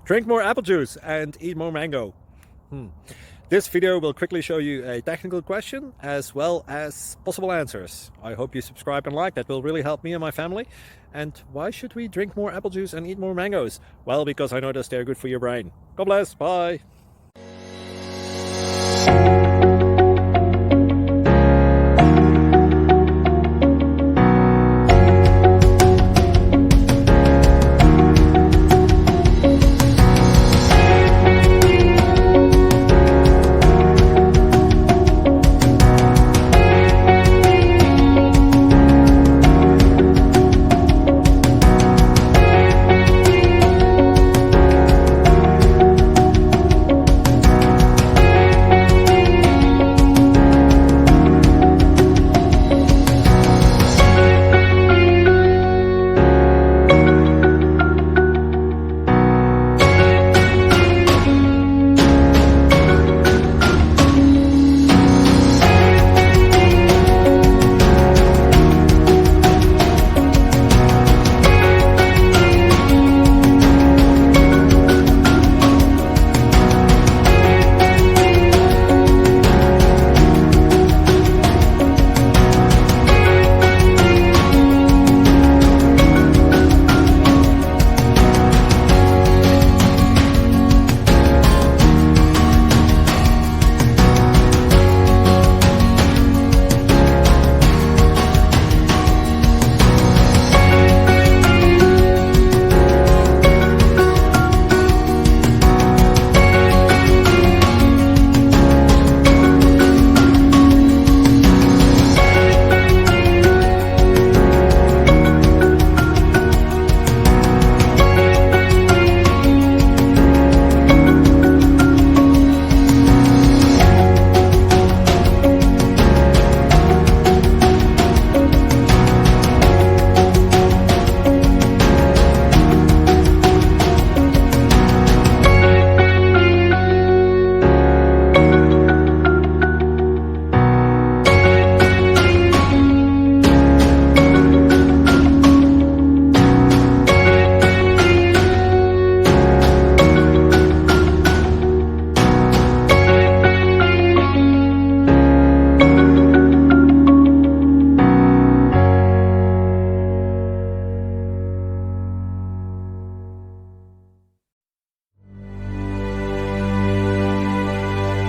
Drink more apple juice and eat more mango. This video will quickly show you a technical question as well as possible answers. I hope you subscribe and like, that will really help me and my family. And why should we drink more apple juice and eat more mangoes? Well, because I noticed they're good for your brain. God bless, bye.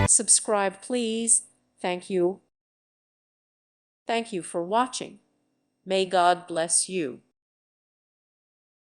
Subscribe, please. Thank you. Thank you for watching. May God bless you.